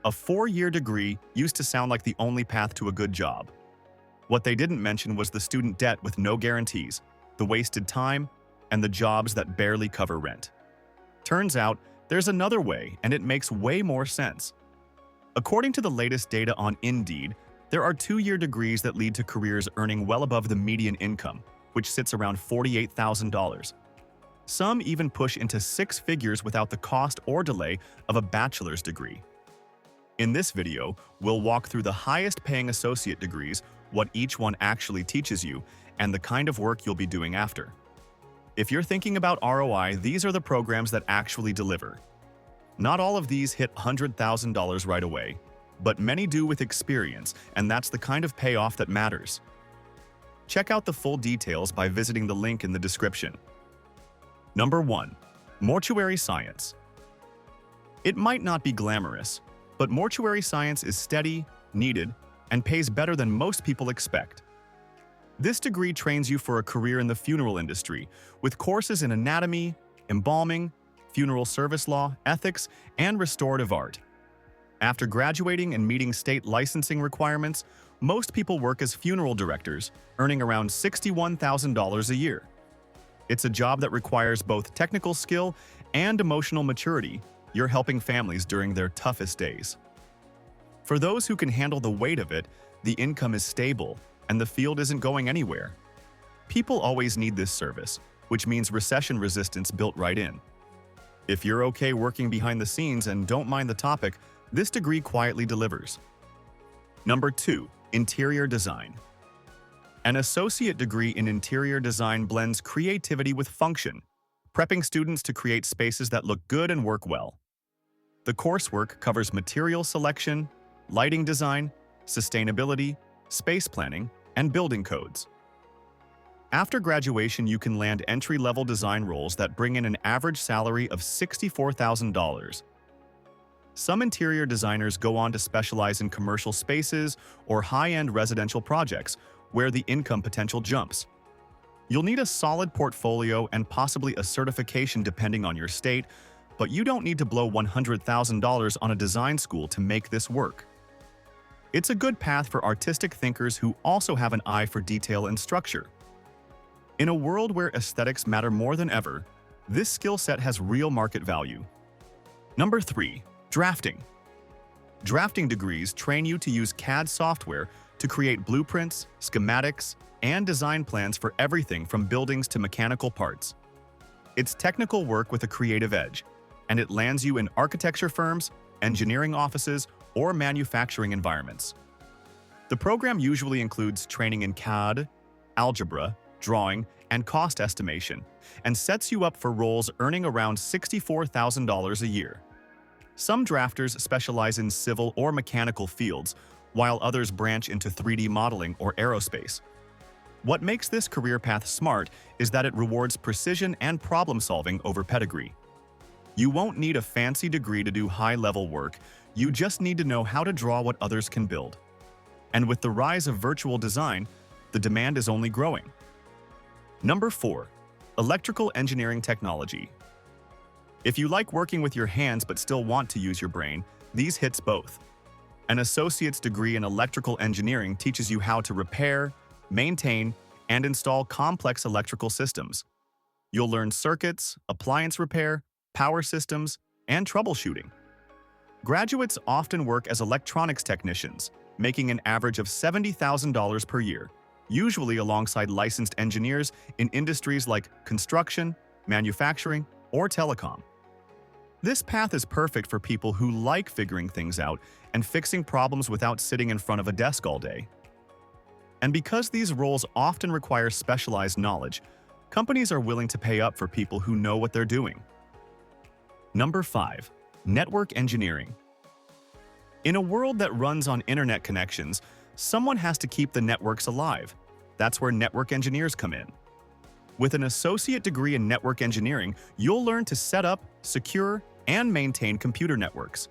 A 4-year degree used to sound like the only path to a good job. What they didn't mention was the student debt with no guarantees, the wasted time, and the jobs that barely cover rent. Turns out, there's another way, and it makes way more sense. According to the latest data on Indeed, there are 2-year degrees that lead to careers earning well above the median income, which sits around $48,000. Some even push into 6 figures without the cost or delay of a bachelor's degree. In this video, we'll walk through the highest-paying associate degrees, what each one actually teaches you, and the kind of work you'll be doing after. If you're thinking about ROI, these are the programs that actually deliver. Not all of these hit $100,000 right away, but many do with experience, and that's the kind of payoff that matters. Check out the full details by visiting the link in the description. Number 1. Mortuary Science. It might not be glamorous, but mortuary science is steady, needed, and pays better than most people expect. This degree trains you for a career in the funeral industry, with courses in anatomy, embalming, funeral service law, ethics, and restorative art. After graduating and meeting state licensing requirements, most people work as funeral directors, earning around $61,000 a year. It's a job that requires both technical skill and emotional maturity. You're helping families during their toughest days. For those who can handle the weight of it, the income is stable, and the field isn't going anywhere. People always need this service, which means recession resistance built right in. If you're okay working behind the scenes and don't mind the topic, this degree quietly delivers. Number 2. Interior Design. An associate degree in interior design blends creativity with function, prepping students to create spaces that look good and work well. The coursework covers material selection, lighting design, sustainability, space planning, and building codes. After graduation, you can land entry-level design roles that bring in an average salary of $64,000. Some interior designers go on to specialize in commercial spaces or high-end residential projects, where the income potential jumps. You'll need a solid portfolio and possibly a certification depending on your state, but you don't need to blow $100,000 on a design school to make this work. It's a good path for artistic thinkers who also have an eye for detail and structure. In a world where aesthetics matter more than ever, this skill set has real market value. Number 3. Drafting. Drafting degrees train you to use CAD software to create blueprints, schematics, and design plans for everything from buildings to mechanical parts. It's technical work with a creative edge, and it lands you in architecture firms, engineering offices, or manufacturing environments. The program usually includes training in CAD, algebra, drawing, and cost estimation, and sets you up for roles earning around $64,000 a year. Some drafters specialize in civil or mechanical fields, while others branch into 3D modeling or aerospace. What makes this career path smart is that it rewards precision and problem-solving over pedigree. You won't need a fancy degree to do high-level work, you just need to know how to draw what others can build. And with the rise of virtual design, the demand is only growing. Number 4. Electrical Engineering Technology. If you like working with your hands but still want to use your brain, these hits both. An associate's degree in electrical engineering teaches you how to repair, maintain, and install complex electrical systems. You'll learn circuits, appliance repair, power systems, and troubleshooting. Graduates often work as electronics technicians, making an average of $70,000 per year, usually alongside licensed engineers in industries like construction, manufacturing, or telecom. This path is perfect for people who like figuring things out and fixing problems without sitting in front of a desk all day. And because these roles often require specialized knowledge, companies are willing to pay up for people who know what they're doing. Number 5. Network Engineering. In a world that runs on internet connections, someone has to keep the networks alive. That's where network engineers come in. With an associate degree in network engineering, you'll learn to set up, secure, and maintain computer networks.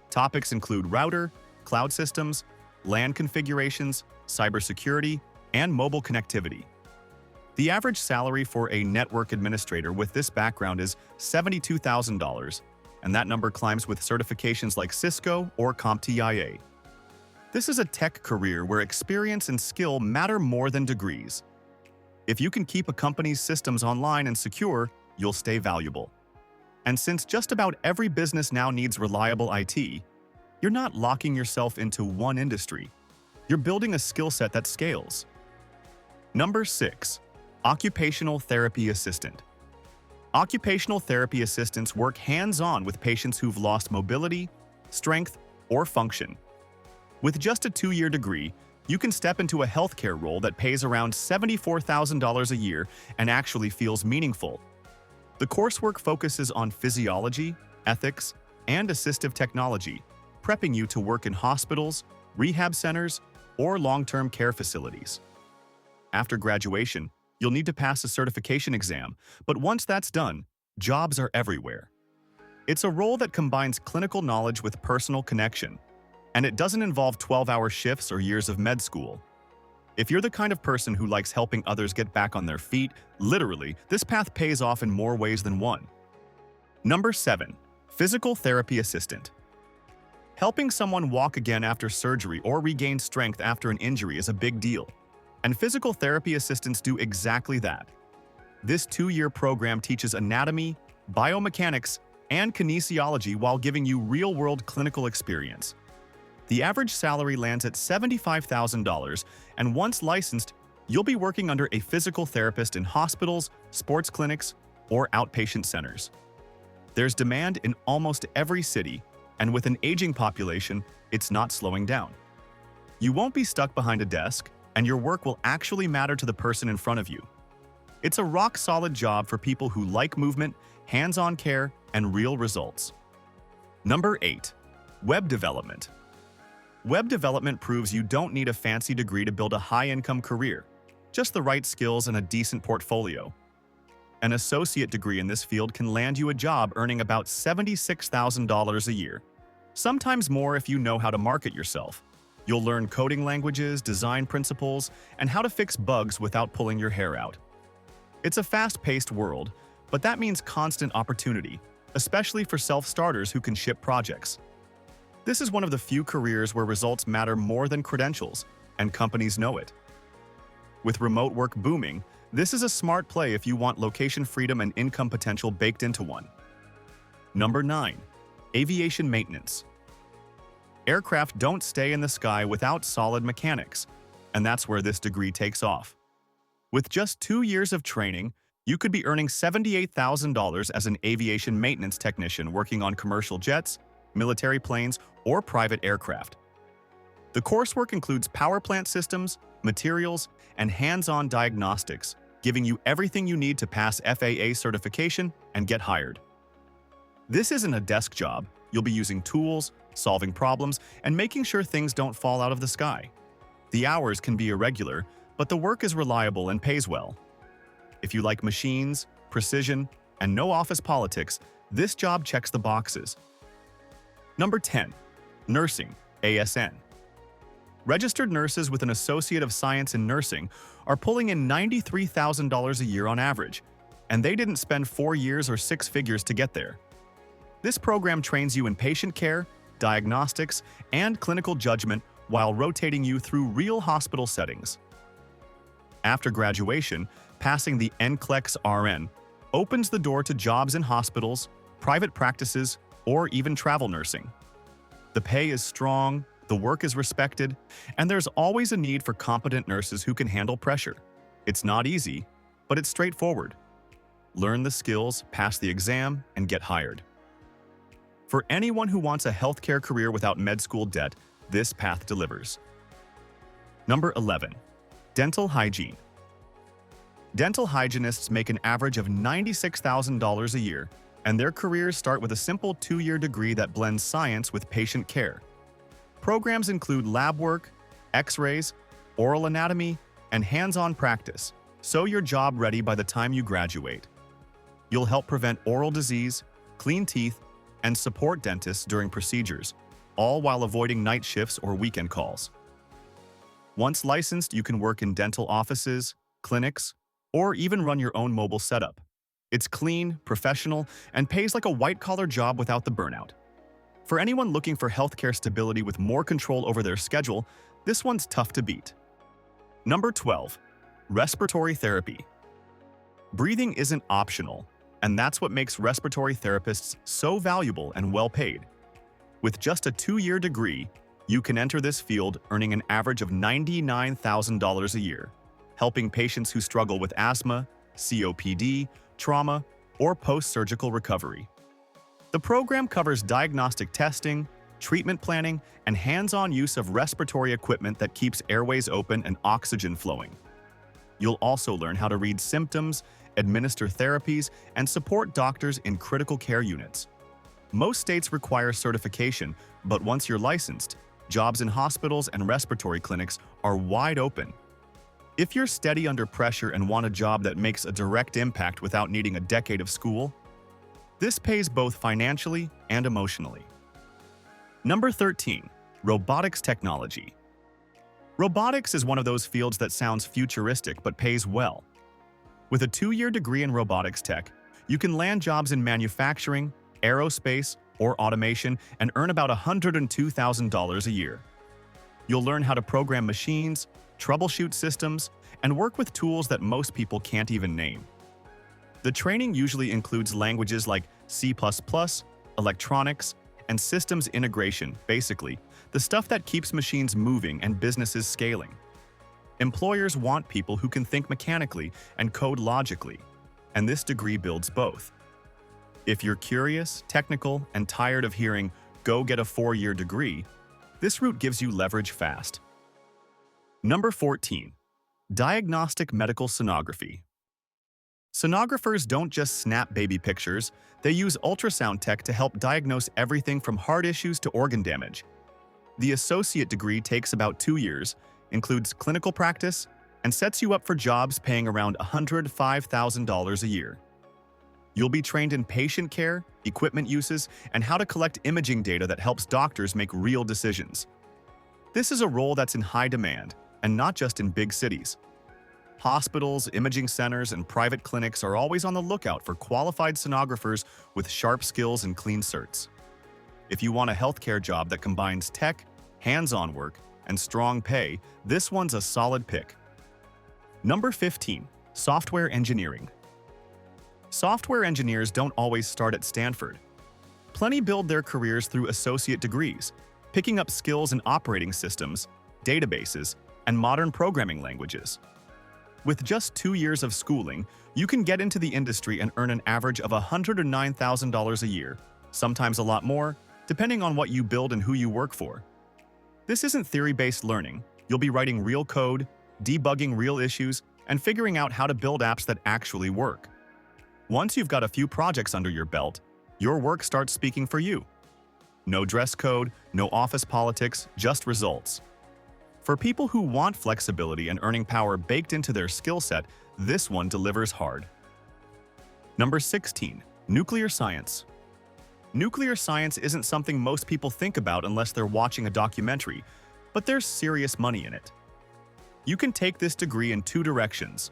Topics include router, cloud systems, LAN configurations, cybersecurity, and mobile connectivity. The average salary for a network administrator with this background is $72,000, and that number climbs with certifications like Cisco or CompTIA. This is a tech career where experience and skill matter more than degrees. If you can keep a company's systems online and secure, you'll stay valuable. And since just about every business now needs reliable IT, you're not locking yourself into one industry. You're building a skill set that scales. Number 6. Occupational Therapy Assistant. Occupational therapy assistants work hands-on with patients who've lost mobility, strength, or function. With just a 2-year degree, you can step into a healthcare role that pays around $74,000 a year and actually feels meaningful. The coursework focuses on physiology, ethics, and assistive technology, prepping you to work in hospitals, rehab centers, or long-term care facilities. After graduation, you'll need to pass a certification exam, but once that's done, jobs are everywhere. It's a role that combines clinical knowledge with personal connection, and it doesn't involve 12-hour shifts or years of med school. If you're the kind of person who likes helping others get back on their feet, literally, this path pays off in more ways than one. Number 7. Physical Therapy Assistant. Helping someone walk again after surgery or regain strength after an injury is a big deal, and physical therapy assistants do exactly that. This 2-year program teaches anatomy, biomechanics, and kinesiology while giving you real-world clinical experience. The average salary lands at $75,000, and once licensed, you'll be working under a physical therapist in hospitals, sports clinics, or outpatient centers. There's demand in almost every city, and with an aging population, it's not slowing down. You won't be stuck behind a desk, and your work will actually matter to the person in front of you. It's a rock-solid job for people who like movement, hands-on care, and real results. Number 8. Web Development. Web development proves you don't need a fancy degree to build a high-income career, just the right skills and a decent portfolio. An associate degree in this field can land you a job earning about $76,000 a year, sometimes more if you know how to market yourself. You'll learn coding languages, design principles, and how to fix bugs without pulling your hair out. It's a fast-paced world, but that means constant opportunity, especially for self-starters who can ship projects. This is one of the few careers where results matter more than credentials, and companies know it. With remote work booming, this is a smart play if you want location freedom and income potential baked into one. Number 9. Aviation Maintenance. Aircraft don't stay in the sky without solid mechanics, and that's where this degree takes off. With just 2 years of training, you could be earning $78,000 as an aviation maintenance technician working on commercial jets, military planes, or private aircraft. The coursework includes power plant systems, materials, and hands-on diagnostics, giving you everything you need to pass FAA certification and get hired. This isn't a desk job. You'll be using tools, solving problems, and making sure things don't fall out of the sky. The hours can be irregular, but the work is reliable and pays well. If you like machines, precision, and no office politics, this job checks the boxes. Number 10. Nursing, ASN. Registered nurses with an Associate of Science in Nursing are pulling in $93,000 a year on average, and they didn't spend 4 years or 6 figures to get there. This program trains you in patient care, diagnostics, and clinical judgment while rotating you through real hospital settings. After graduation, passing the NCLEX RN opens the door to jobs in hospitals, private practices, or even travel nursing. The pay is strong, the work is respected, and there's always a need for competent nurses who can handle pressure. It's not easy, but it's straightforward. Learn the skills, pass the exam, and get hired. For anyone who wants a healthcare career without med school debt, this path delivers. Number 11. Dental Hygiene. Dental hygienists make an average of $96,000 a year, and their careers start with a simple 2-year degree that blends science with patient care. Programs include lab work, x-rays, oral anatomy, and hands-on practice, so you're job ready by the time you graduate. You'll help prevent oral disease, clean teeth, and support dentists during procedures, all while avoiding night shifts or weekend calls. Once licensed, you can work in dental offices, clinics, or even run your own mobile setup. It's clean, professional, and pays like a white-collar job without the burnout. For anyone looking for healthcare stability with more control over their schedule, this one's tough to beat. Number 12. Respiratory therapy. Breathing isn't optional, and that's what makes respiratory therapists so valuable and well-paid. With just a 2-year degree, you can enter this field earning an average of $99,000 a year, helping patients who struggle with asthma, COPD, trauma, or post-surgical recovery. The program covers diagnostic testing, treatment planning, and hands-on use of respiratory equipment that keeps airways open and oxygen flowing. You'll also learn how to read symptoms, administer therapies, and support doctors in critical care units. Most states require certification, but once you're licensed, jobs in hospitals and respiratory clinics are wide open. If you're steady under pressure and want a job that makes a direct impact without needing a decade of school, this pays both financially and emotionally. Number 13. Robotics technology. Robotics is one of those fields that sounds futuristic but pays well. With a 2-year degree in robotics tech, you can land jobs in manufacturing, aerospace, or automation and earn about $102,000 a year. You'll learn how to program machines, troubleshoot systems, and work with tools that most people can't even name. The training usually includes languages like C++, electronics, and systems integration, basically, the stuff that keeps machines moving and businesses scaling. Employers want people who can think mechanically and code logically, and this degree builds both. If you're curious, technical, and tired of hearing, "Go get a 4-year degree," this route gives you leverage fast. Number 14. Diagnostic medical sonography. Sonographers don't just snap baby pictures, they use ultrasound tech to help diagnose everything from heart issues to organ damage. The associate degree takes about 2 years, includes clinical practice, and sets you up for jobs paying around $105,000 a year. You'll be trained in patient care, equipment uses, and how to collect imaging data that helps doctors make real decisions. This is a role that's in high demand, and not just in big cities. Hospitals, imaging centers, and private clinics are always on the lookout for qualified sonographers with sharp skills and clean certs. If you want a healthcare job that combines tech, hands-on work, and strong pay, this one's a solid pick. Number 15. Software engineering. Software engineers don't always start at Stanford. Plenty build their careers through associate degrees, picking up skills in operating systems, databases, and modern programming languages. With just 2 years of schooling, you can get into the industry and earn an average of $109,000 a year, sometimes a lot more, depending on what you build and who you work for. This isn't theory-based learning. You'll be writing real code, debugging real issues, and figuring out how to build apps that actually work. Once you've got a few projects under your belt, your work starts speaking for you. No dress code, no office politics, just results. For people who want flexibility and earning power baked into their skill set, this one delivers hard. Number 16. Nuclear science. Nuclear science isn't something most people think about unless they're watching a documentary, but there's serious money in it. You can take this degree in 2 directions: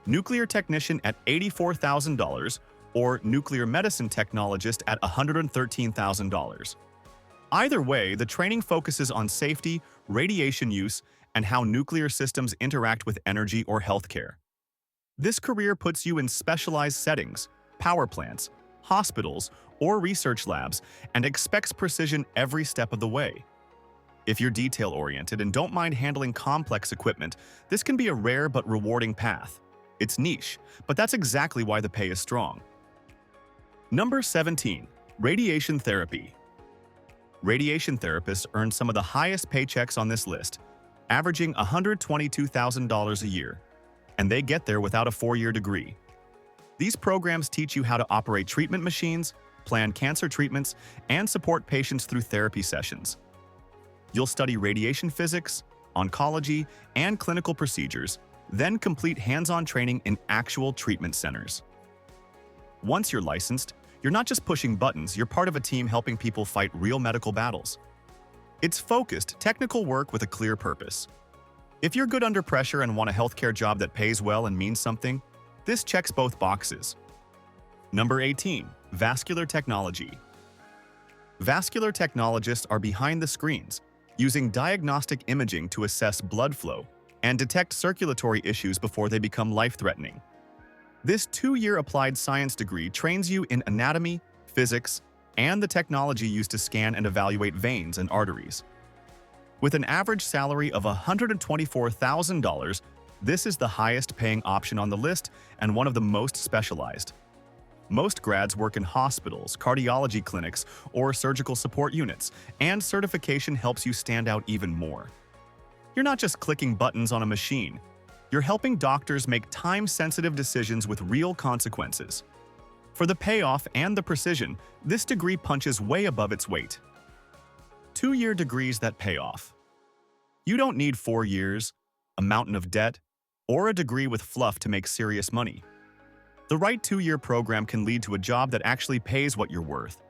nuclear technician at $84,000 or nuclear medicine technologist at $113,000. Either way, the training focuses on safety, radiation use, and how nuclear systems interact with energy or healthcare. This career puts you in specialized settings, power plants, hospitals, or research labs, and expects precision every step of the way. If you're detail-oriented and don't mind handling complex equipment, this can be a rare but rewarding path. It's niche, but that's exactly why the pay is strong. Number 17. Radiation therapy. Radiation therapists earn some of the highest paychecks on this list, averaging $122,000 a year, and they get there without a 4-year degree. These programs teach you how to operate treatment machines, plan cancer treatments, and support patients through therapy sessions. You'll study radiation physics, oncology, and clinical procedures, then complete hands-on training in actual treatment centers. Once you're licensed, you're not just pushing buttons, you're part of a team helping people fight real medical battles. It's focused, technical work with a clear purpose. If you're good under pressure and want a healthcare job that pays well and means something, this checks both boxes. Number 18. Vascular technology. Vascular technologists are behind the screens, using diagnostic imaging to assess blood flow and detect circulatory issues before they become life-threatening. This 2-year applied science degree trains you in anatomy, physics, and the technology used to scan and evaluate veins and arteries. With an average salary of $124,000, this is the highest-paying option on the list and one of the most specialized. Most grads work in hospitals, cardiology clinics, or surgical support units, and certification helps you stand out even more. You're not just clicking buttons on a machine. You're helping doctors make time-sensitive decisions with real consequences. For the payoff and the precision, this degree punches way above its weight. 2-year degrees that pay off. You don't need 4 years, a mountain of debt, or a degree with fluff to make serious money. The right 2-year program can lead to a job that actually pays what you're worth.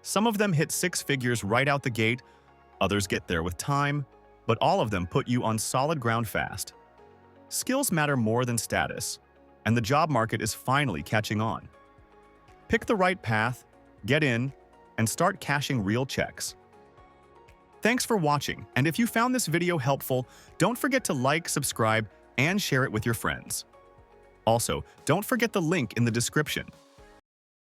Some of them hit 6 figures right out the gate, others get there with time, but all of them put you on solid ground fast. Skills matter more than status, and the job market is finally catching on. Pick the right path, get in, and start cashing real checks. Thanks for watching, and if you found this video helpful, don't forget to like, subscribe, and share it with your friends. Also, don't forget the link in the description.